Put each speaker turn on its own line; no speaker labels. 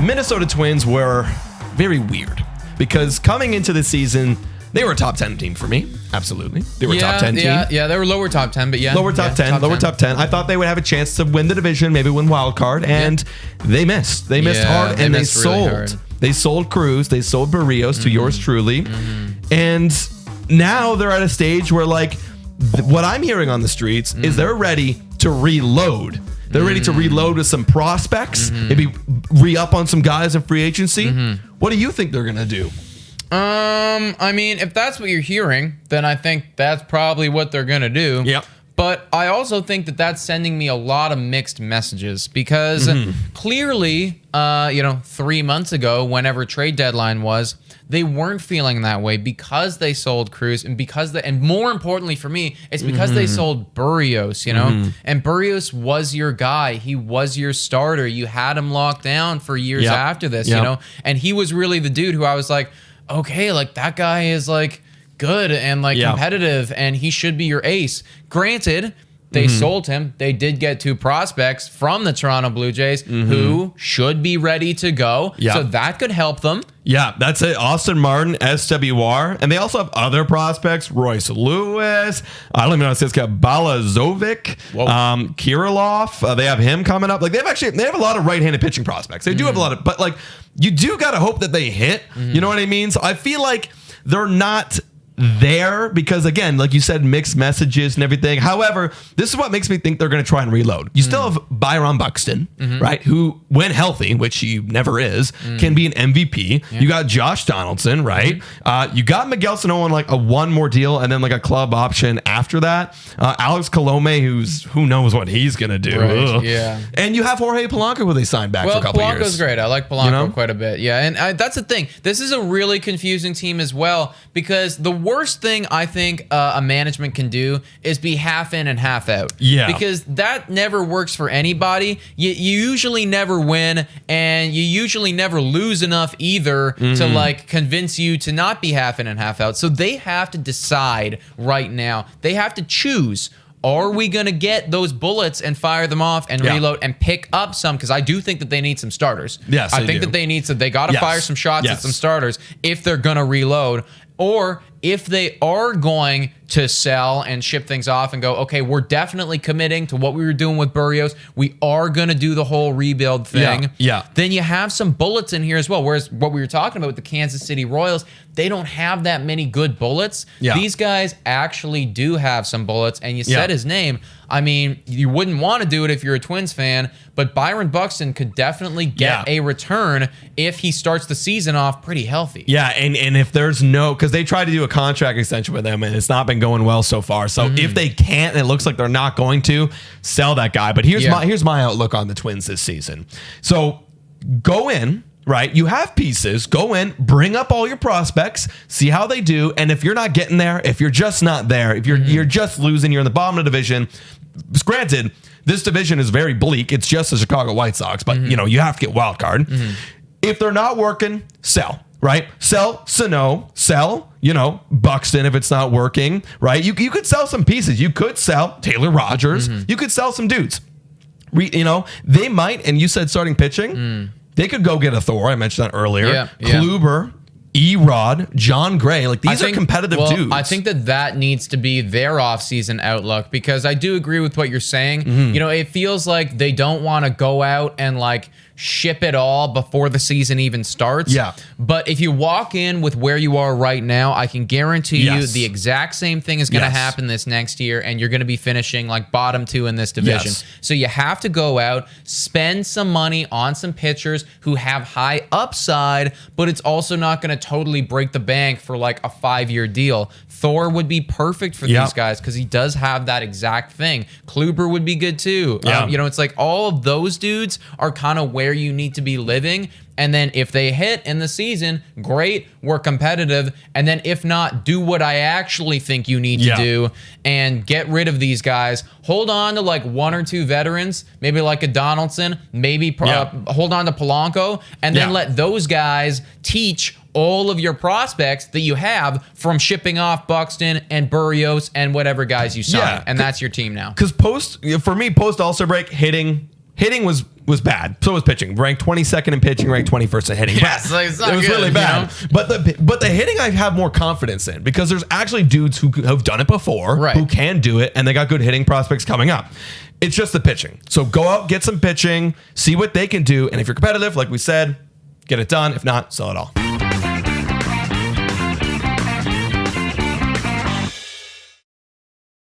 Minnesota Twins were very weird because coming into the season, they were a top 10 team for me. Absolutely. They were a top 10 team.
Yeah, they were lower top 10, but yeah.
Lower top 10. I thought they would have a chance to win the division, maybe win wild card, and they missed. They missed hard, and they sold. Really they sold Cruz. They sold Barrios to yours truly. And now they're at a stage where, like, what I'm hearing on the streets is they're ready to reload. They're ready to reload with some prospects, maybe re-up on some guys in free agency. What do you think they're going to do?
I mean, if that's what you're hearing, then I think that's probably what they're going to do.
Yep.
But I also think that that's sending me a lot of mixed messages because clearly, 3 months ago, whenever trade deadline was, they weren't feeling that way because they sold Cruz and more importantly for me, it's because they sold Barrios, and Barrios was your guy. He was your starter. You had him locked down for years after this, and he was really the dude who I was like, okay, like that guy is like good and like competitive and he should be your ace. Granted, they sold him. They did get 2 prospects from the Toronto Blue Jays who should be ready to go. So that could help them.
Yeah, that's it. Austin Martin, SWR. And they also have other prospects. Royce Lewis. I don't even know how to say this guy. Balazovic. Kirilov. They have him coming up. Like they have a lot of right-handed pitching prospects. They do have a lot of, but like you do got to hope that they hit. You know what I mean? So I feel like they're not there because, again, like you said, mixed messages and everything. However, this is what makes me think they're going to try and reload. You still have Byron Buxton, right, who, when healthy, which he never is, can be an MVP. You got Josh Donaldson, right? You got Miguel Sano on like a one more deal and then like a club option after that. Alex Colome, who knows what he's going to do.
Right,
and you have Jorge Polanco, who they signed back for a couple
Polanco's
years.
Great. I like Polanco quite a bit. Yeah, and that's the thing. This is a really confusing team as well because the worst thing I think a management can do is be half in and half out. Yeah. Because that never works for anybody. You usually never win, and you usually never lose enough either to like convince you to not be half in and half out. So they have to decide right now. They have to choose. Are we going to get those bullets and fire them off and reload and pick up some? Because I do think that they need some starters.
Yes,
I think that they need some. They got to fire some shots at some starters if they're going to reload. Or if they are going to sell and ship things off and go, okay, we're definitely committing to what we were doing with Barrios. We are going to do the whole rebuild thing. Then you have some bullets in here as well. Whereas what we were talking about with the Kansas City Royals, they don't have that many good bullets. These guys actually do have some bullets. And you said his name. I mean, you wouldn't want to do it if you're a Twins fan, but Byron Buxton could definitely get a return if he starts the season off pretty healthy. Yeah,
and if there's no, because they tried to do a contract extension with him and it's not been going well so far. So if they can't, and it looks like they're not going to, sell that guy. But here's my outlook on the Twins this season. So go in. Right, you have pieces. Go in, bring up all your prospects, see how they do, and if you're not getting there, if you're just not there, if you're just losing, you're in the bottom of the division. Granted, this division is very bleak. It's just the Chicago White Sox, but you have to get wild card. If they're not working, sell. Right, sell Sano, sell Buxton if it's not working. Right, you could sell some pieces. You could sell Taylor Rogers. You could sell some dudes. They might. And you said starting pitching. They could go get a Thor. I mentioned that earlier. Kluber, Erod, John Gray. Like these are competitive dudes.
I think that needs to be their offseason outlook because I do agree with what you're saying. It feels like they don't want to go out and like ship it all before the season even starts. But if you walk in with where you are right now, I can guarantee you the exact same thing is going to happen this next year, and you're going to be finishing like bottom 2 in this division. So you have to go out, spend some money on some pitchers who have high upside, but it's also not going to totally break the bank for like a 5-year deal. Thor would be perfect for these guys because he does have that exact thing. Kluber would be good too. It's like all of those dudes are kind of where you need to be living. And then if they hit in the season, great, we're competitive. And then if not, do what I actually think you need to do and get rid of these guys. Hold on to like 1 or 2 veterans, maybe like a Donaldson, maybe hold on to Polanco, and then let those guys teach all of your prospects that you have from shipping off Buxton and Barrios and whatever guys you sign. And that's your team now.
Because post All-Star break, hitting was was bad. So was pitching. Ranked 22nd in pitching, ranked 21st in hitting.
Yes, like,
it was really bad. But the hitting I have more confidence in because there's actually dudes who have done it before, who can do it, and they got good hitting prospects coming up. It's just the pitching. So go out, get some pitching, see what they can do, and if you're competitive, like we said, get it done. If not, sell it all.